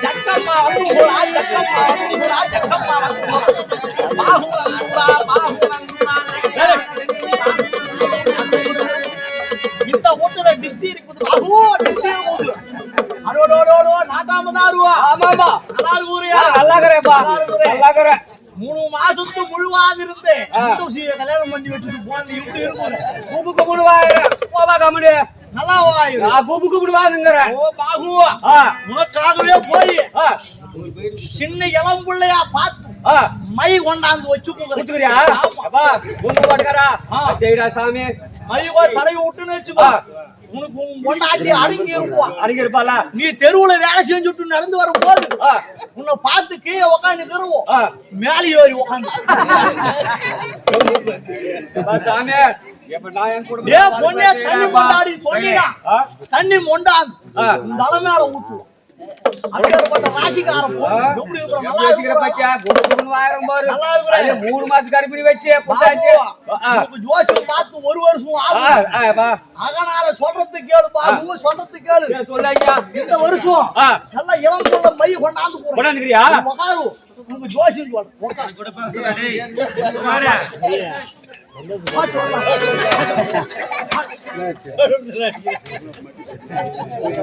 ஜக்கம்மா வந்து போடா ஜக்கம்மா வந்து போடா ஜக்கம்மா வந்து பாகுலா இந்த ஓட்டுல டிஸ்டி இருக்குது பாகு டிஸ்டி ஓட்டு அரோடோடோ நாட்டாமதாருவா ஆமாமா நல்லா ஊரியா நல்லா கரேப்பா நல்லா கரே 3 மாசத்துக்கு முழுவாது இருந்து கல்யாணம் பண்ணி வச்சுட்டு போன இப்படி இருக்கும் பூபுக்கு முழுவாயிர போவா கமடி நல்லா வாய் நான் பூபுக்கு முழுவாதுங்கற ஓ பாகு உனக்காகவே போய் சின்ன இளம் புள்ளையா பார்த்து மை கொண்டாந்து வச்சுக்குறியா அப்பா பொண்ணு வாடகரா செய்டா சாமி மை தடவி விட்டுன்னு வச்சுக்கோ உனக்கு கொண்டாட்டி அடங்கி இருப்பாள நீ தெருவுல வேலை செஞ்சுட்டு நடந்து வரும் போது உன்னை பார்த்து கீழே உட்காந்து தருவோம் மேலே ஏறி உட்காந்து சாமி பொண்ணே தண்ணி மொண்டாடி சொன்னீங்க தண்ணி மொண்டாந்து தலை மேல ஊத்துவோம் ராசிக்காரம் மூணு மாசம் கருப்பிடி வச்சு ஜோசியம் பார்த்து 1 வருஷம் அதனால சொல்றது கேளு பாபு சொல்றது கேளு சொல்ல இந்த வருஷம் நல்லா இளம் சொல்ல மை கொண்டாந்துக்கிறியா உனக்கு ஜோசியம்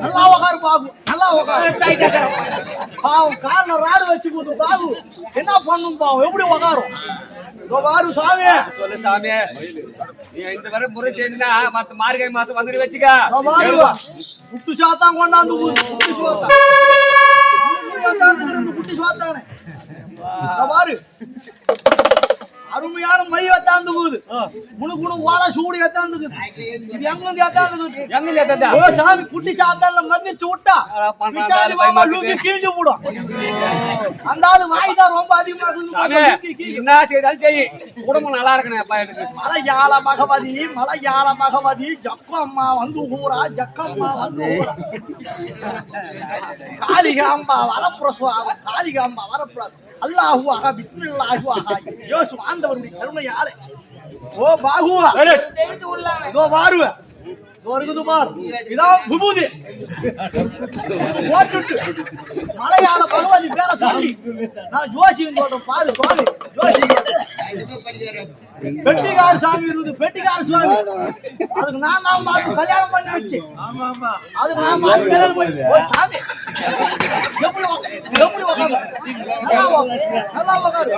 நல்லா உக்காரு பாபு நல்லா உக்காரு பாவம் கால ராடு வச்சு போது பாபு என்ன பண்ணும் பாவம் எப்படி உக்காரும் சாமி சொல்லு சாமி நீ இந்த வரை முறை செய்தினா மத்த மார்கழி மாசம் வந்துட்டு வச்சுக்க குட்டி சாத்தான் கொண்டாந்து குட்டி சாத்தானே பாரு அருமையான மை எத்தாந்து போகுது முழுக்குணு வாழை சூடு எத்தாந்து இது எங்க எத்தாந்து ஓ சாமி குட்டி சாத்தால மதிச்சு விட்டா கீழ்ச்சி போடும் அந்த ஆளு வாய்தான் ரொம்ப அதிகமா என்ன செய்தாலும் செய் குடும்பம் நல்லா இருக்கணும் மலையாள மகவதி ஜக்கம்மா வந்து ஊரா ஜக்கம்மா வந்து காளிகாம்பா வரப்புரசுவாகம் காளிகாம்பா வரப்புறாது அல்லாஹு ஆஹா பிஸ்மில்லாஹு ஆஹா யோசு ஆண்டவருடைய கருணையாலே ஓ பாகுவா இதோ வாருவ வருகுது பார் இதோ விபூதி போட்டுட்டு மலையாள பகவதி பேர சொல்லி நான் ஜோசியம் சொல்றேன் பாரு சுவாமி பெட்டிகார சாமி இருக்குது பெட்டிகார சுவாமி அதுக்கு நான் பார்த்து கல்யாணம் பண்ணி வச்சு அதுக்கு நான் பார்த்து கல்யாணம் பண்ணி ஓ சாமி எப்படி உட்காந்து நல்லா உட்காரு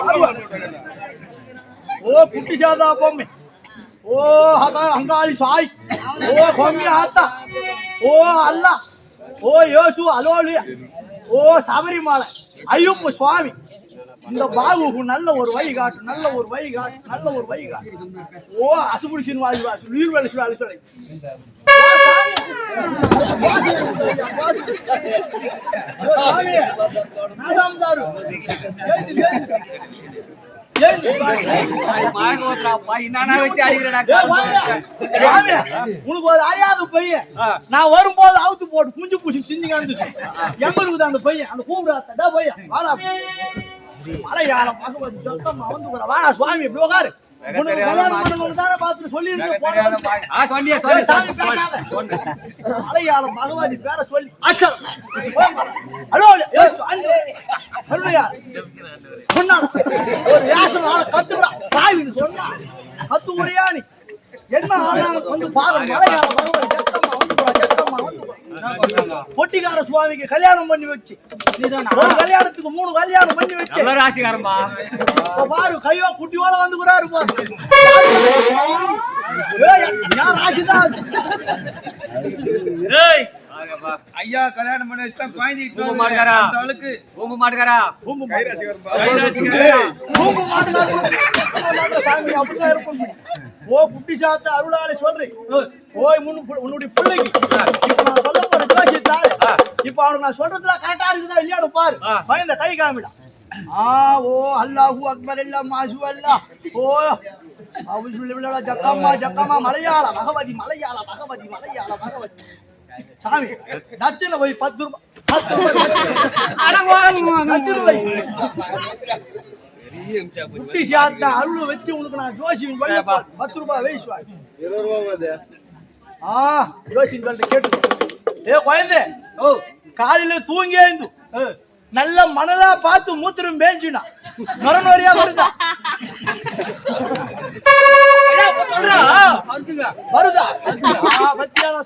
ஓ குட்டி சாதா பொம்மை ஓ அங்காளி சாய் ஓ கொம்மி ஆத்தா ஓ அல்லா ஓ யோசு அலோலி ஓ சபரிமலை ஐயப்ப சுவாமி இந்த பாபுக்கு நல்ல ஒரு வழிகாட்டு நல்ல ஒரு வழிகாட்டு ஓ அசுபுடிச்சின் வாழ்வாசி உயிர் வேலை வேலை சொல்லி உனக்கு ஒரு அறியாத பையன் நான் வரும்போது அவுத்து போட்டு குஞ்சு பூசி சிந்திங்க எங்க இருக்குது அந்த பையன் அந்த கூப்பிடாத பையன் வாடா மலையாளம் வந்து வாடா சுவாமி எப்படி உட்காரு மலையாளம் பகவாதி பேர சொல்லி சொன்னா கத்து முறையானி என்ன வந்து பாருங்க பொட்டிக்கார சுவாமிக்கு கல்யாணம் பண்ணி வச்சு கல்யாணத்துக்கு 3 கல்யாணம் பண்ணி வச்சு ராசிக்காரமா பாரு கையோ குட்டியோட வந்துக்கிறாரு ராசிதான் ஐயா கல்யாணம் பண்ணி வச்சுட்டா குழந்தைக்கு மாட்டுக்காரா அப்படிதான் இருக்கும் ஓ குட்டி சாத்த அருளாலே சொல்றேன் ஓய் உன்னுடைய பிள்ளைக்கு இப்ப நான் சொல்ல போற ஜோசியத்தாரு இப்ப அவனுக்கு நான் சொல்றதுல கரெக்டா இருக்குதா இல்லையானு பாரு பயந்த கை காமிடா ஓ அல்லாஹு அக்பர் எல்லாம் மாசு அல்லா ஓ ஜக்கம்மா மலையாள பகவதி சாமி நச்சுன்னு போய் 10 ரூபாய் குட்டி சாத்தா அருள் வச்சு உனக்கு நான் ஜோசியின் 10 ரூபாய் வைசுவாங்க 20 ரூபாய் ஜோசியின் கேட்டு ஏ குழந்தை காலையில தூங்கி எழுந்து நல்ல மணலா பார்த்து மூத்திரம் பேஞ்சுனா நொரநொரியா வருதா வருதா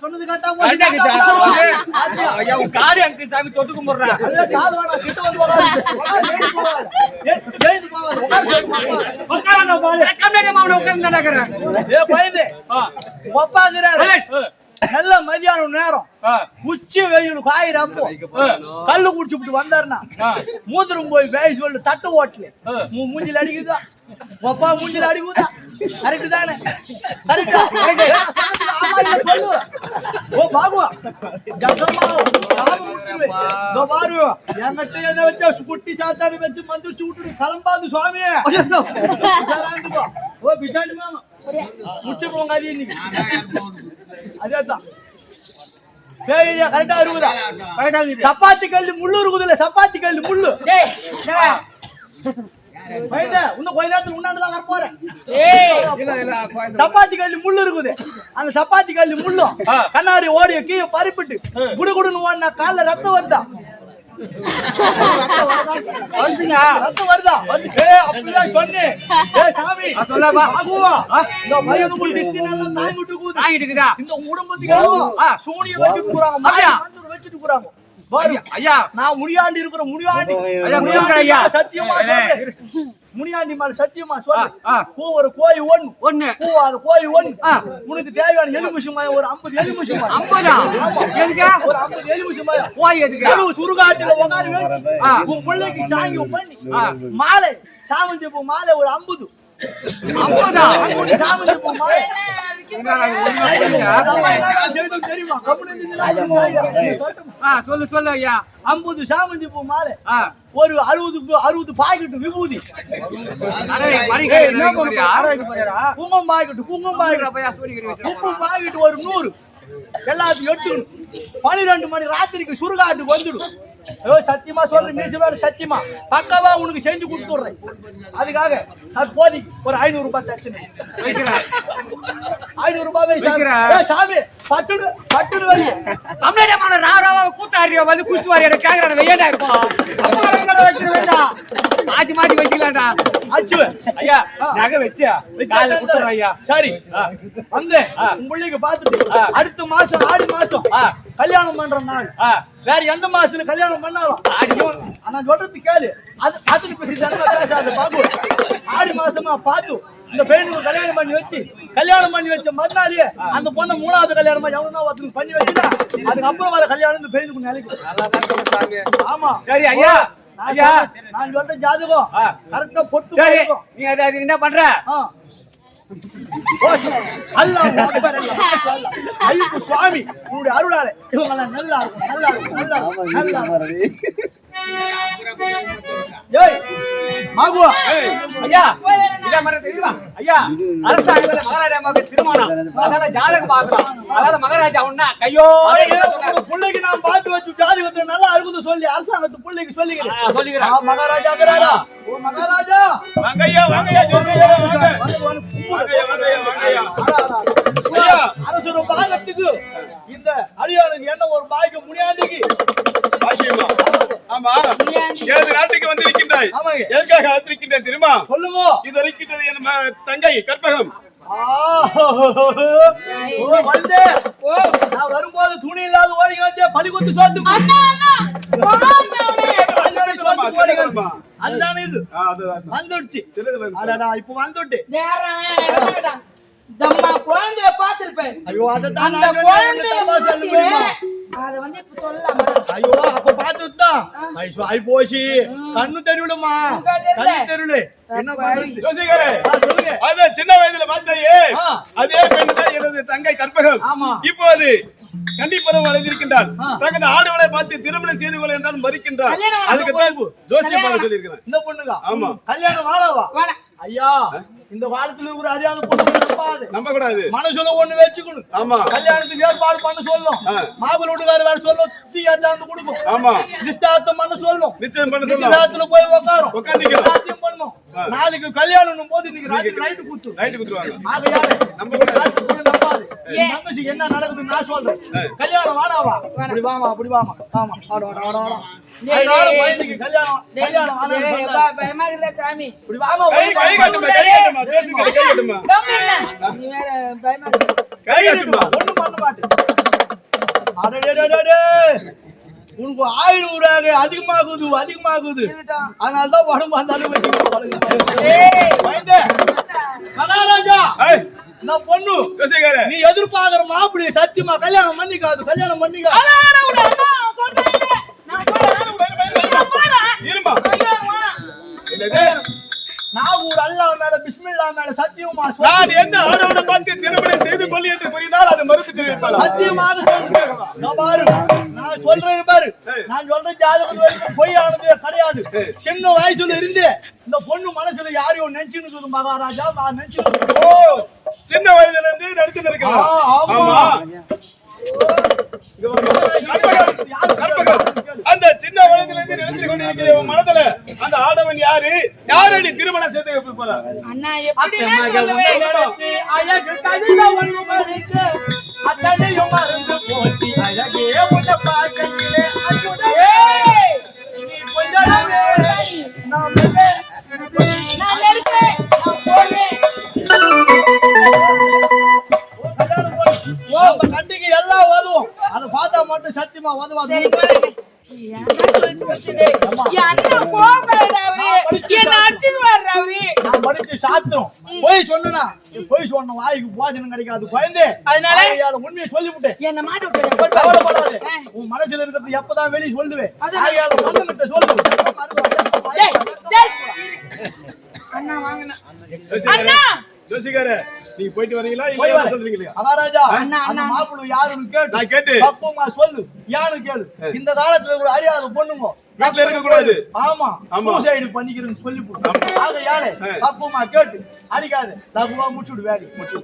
சொன்னது காரி அங்கு சாமி தொட்டு கும்பிடுறேன் நல்ல மதியானம் நேரம் உச்சி வெயில் காயிரப்போ கல்லு குடிச்சுட்டு வந்தாருன்னா மூத்திரம் போய் பேசி சொல்லு தட்டு ஓட்டல மூஞ்சில அடிக்குதா ஒப்பா மூஞ்சில அடிக்குதா கரெக்ட் தானே சொல்லு ஓ பாபு என்கிட்ட எதை வச்சா குட்டி சாத்தாடு வச்சு மந்திரிச்சு விட்டு கிளம்பாது சுவாமி ஓ பிசாடி மாமா முச்சு போங்க அது இன்னைக்கு அதேதான் கரெக்டா இருக்குதா சப்பாத்தி கல்லு முள்ளு இருக்குதுல்ல சப்பாத்தி கல்லு முள்ளு இன்னும் கொஞ்ச நேரத்துக்கு முன்னாடிதான் வர போறேன் சப்பாத்தி கல்லு முள்ளு இருக்குது அந்த சப்பாத்தி கல்லு முள்ளும் கண்ணாடி ஓடிய கீழே பறிப்பிட்டு குடுகுடுன்னு ஓடினா கால ரத்தம் வருதா வருதா அப்படிதான் சொன்னேன் இந்த குடும்பத்துக்கு சூனிய வச்சுட்டு போறாங்க ஐயா நான் முடியாண்டி இருக்கிற முடியாண்டி ஐயா சத்தியமா முனியாண்டி மேல சத்தியமா சொல்லு ஒரு கோழி ஒண்ணு கோழி ஒண்ணு உனக்கு தேவையான எலுமிஷமாய் ஒரு 50 எலுமிஷமாய் 50 ஒரு 50 எலுமிஷமாய் கோழி எதுக்கு சுருகாட்டுல உட்காந்து உன் பிள்ளைக்கு சாங்கி பண்ணி மாலை சாமந்தி பூ மாலை ஒரு 50 சாமந்தி பூ மாலை சொல்லு சொல்லு ஐயா 50 சாமந்தி பூ மாலை ஒரு 60 பாக்கெட் விபூதி குங்குமம் பாக்கெட் ஒரு 100 எல்லாத்தையும் எடுத்துக்கணும் 12 மணி ராத்திரிக்கு சுருகாட்டுக்கு வந்துடும் சத்தியமா சொல்றேன் மீச வேற சத்தியமா பக்கவா உனக்கு செஞ்சு கொடுத்துடுறேன் அதுக்காக அது போதி ஒரு 500 ரூபாய் தட்சணை 500 ரூபாய் சாமி பட்டுடு வரி அம்மையான ராராவா கூத்தாரியா வந்து குச்சி வாரி எனக்கு கேக்குறாங்க வெய்யடா இருக்கும் வேண்டாம் மாத்தி வச்சுக்கலாம்டா அச்சு ஐயா நகை வச்சியா காலைல கொடுத்துறேன் ஐயா சரி வந்து உங்க பிள்ளைக்கு பார்த்துட்டு அடுத்த மாசம் ஆடி மாசம் கல்யாணம் பண்ற நாள் வேற எந்த மாசத்துல கல்யாணம் பண்ணாலும் நான் சொல்றது கேளு அது பேசாத பாபு ஆடி மாசமா பார்த்து இந்த பெண்ணுக்கு கல்யாணம் பண்ணி வச்ச மறுநாளே அந்த பொண்ணை 3வது கல்யாணமா எவனா ஒருத்தருக்கு பண்ணி வச்சுட்டா அதுக்கப்புறம் வர கல்யாணம் இந்த பெண்ணுக்கு நிலைக்கும் ஆமா சரி ஐயா ஐயா நான் சொல்ற ஜாதகம் கரெக்டா பொட்டு நீங்க என்ன பண்ற ஐயப்ப சுவாமி உன்னுடைய அருளாலே இவங்க நல்லா இருக்கும் ஐயா அரசாங்கத்துல மகாராஜா திருமணம் அதனால ஜாதகம் பார்க்கலாம் அதனால மகாராஜா ஒன்னா கையோட பிள்ளைக்கு நான் பார்த்து வச்சு ஜாதகத்தை நல்லா இருக்குது சொல்லி அரசாங்கத்து பிள்ளைக்கு சொல்லிக்கிறேன் மகாராஜா ஓ மகாராஜா அரசு பாகத்துக்கு இந்த அடியானுக்கு என்ன ஒரு பாய்க்க முடியாதுக்கு ஆமா 7 நாட்டுக்கு வந்திருக்கின்றாய் எதற்காக அழைத்திருக்கின்றேன் தெரியுமா சொல்லுங்க இது இருக்கின்றது என் தங்கை கற்பகம் நான் வரும்போது துணி இல்லாத ஓடிங்க வச்சே பள்ளிக்கூத்து சோத்து அதுதானே இது வந்துடுச்சு இப்ப வந்துட்டு குழந்தைய பாத்திருப்பேன் ஐயோ அப்ப பாத்துதான் போச்சு கண்ணு தெருவிடுமா கண்ணு தெருளு என்ன சின்ன வயதுல பார்த்தாயே அதே பெண் தான் எனது தங்கை கற்பகம் இப்போது கண்டிப்பா அழைத்திருக்கின்றார் தகுந்த ஆடுகளை பார்த்து திருமணம் செய்து கொள்ள என்றால் மறுக்கின்றார் அதுக்கு தான் ஜோசியம் பார்க்க சொல்லியிருக்கிறேன் இந்த பொண்ணுங்க ஆமா கல்யாணம் வாழவா ஐயா இந்த காலத்துல ஒரு அறியாத பொண்ணு நம்ப கூடாது மனசுல ஒண்ணு வச்சுக்கணும் ஆமா கல்யாணத்துக்கு ஏற்பாடு பண்ண சொல்லணும் மாப்பிள்ளை வீட்டுக்கார வேற சொல்லும் டீ ஏத்தாந்து கொடுக்கும் ஆமா நிச்சயதார்த்தம் பண்ண சொல்லணும் நிச்சயம் பண்ண நிச்சயதார்த்தத்துல போய் உட்காரும் உட்காந்துக்கலாம் பண்ணணும் நாளைக்கு கல்யாணம் போது இன்னைக்கு நைட்டு கூத்து நைட்டு குத்துருவாங்க. ஆகையால நம்ம கூட நம்பாது தங்கச்சிக்கு என்ன நடக்குதுன்னு நான் சொல்றேன். கல்யாணம் வாடாவா அப்படி வாமா ஆமா ஆடா பையனுக்கு கல்யாணம் பயமா இருக்குதா சாமி? இப்படி வாமா கை காட்டுமா, கை காட்டுமா, பேசுங்க, கை காட்டுமா, நீ வேற பயமா இருக்கு. கை காட்டுமா. ஒண்ணும் பண்ண மாட்டேன். அடடடடடே உனக்கு ஆயுள் ஊராக அதிகமாகுது அதனாலதான் உடம்பு அந்த அளவு மகாராஜா நான் பொண்ணு நீ எதிர்பார்க்கிற மாப்பிள்ளை சத்தியமா கல்யாணம் பண்ணிக்காது இருமா. நான் ஒரு அல்லாஹ் மேல பிஸ்மில்லா மேல சத்தியமா நான் எந்த ஆடவனை பார்த்து திருமணம் செய்து கொள்ளி என்று புரிந்தால் அதை மறுத்து தெரிவிப்பாளா? சத்தியமாக சொல்றேன். நான் சொல்றேன் பாரு, நான் சொல்ற ஜாதகம் வரைக்கும் பொய்யானதே கிடையாது. சின்ன வயசுல இருந்து இந்த பொண்ணு மனசுல யாரையும் நினைச்சுன்னு மகாராஜா நான் நினைச்சு. ஓ, சின்ன வயதுல இருந்து நடத்தி இருக்கலாம். ஆமா. அந்த சின்ன வயதுல இருந்து நினைத்து கொண்டிருக்கிற உன் மனதுல அந்த ஆடவன் யாரு நீ திருமணம் செய்து வைக்க போற? அண்ணா எப்படி சொல்லுவேன்? அழகு கவிதை ஒன்று மறைத்து அத்தனையும் மறந்து போட்டி அழகே உன்னை பார்க்கையிலே அச்சுதே நீ கொஞ்சமே நான் இருக்கேன் நான் போறேன். கண்டிக்கு எல்லாம் உதவும் அதை பார்த்தா மட்டும் சத்தியமா உதவாது. சரி போறேன். யாரா சொல்லிட்டு வச்சிட்டே அண்ணா போகடா அவரே என்ன அடிச்சிட்டு வர்றா அவரே. நான் படிச்சு சாத்தோம் போய் சொன்ன வாய்க்கு போஜனம் கிடைக்காது குழந்தை. அதனால உண்மையை சொல்லிவிட்டேன். என்ன மாட்ட விட்டு கவலைப்படாது. உன் மனசுல இருக்கிறது எப்பதான் வெளியே சொல்லுவேன். சொல்லு அண்ணா வாங்கண்ணா. அண்ணா ஜோசிகார நீங்க போயிட்டு வரீங்களா இல்ல சொல்றீங்களா? மகாராஜா அந்த மாப்பிள்ளை யாருன்னு கேட்டு நான் கேட்டு அப்பமா சொல்லு யாரு கேளு. இந்த காலத்துல கூட அறியாத பொண்ணுங்க வீட்டுல இருக்க கூடாது. ஆமா சூசைடு பண்ணிக்கிறேன்னு சொல்லி போட்டு ஆக யாரு அப்பமா கேட்டு அடிக்காது லகுவா முடிச்சுடு வேடி முடிச்சு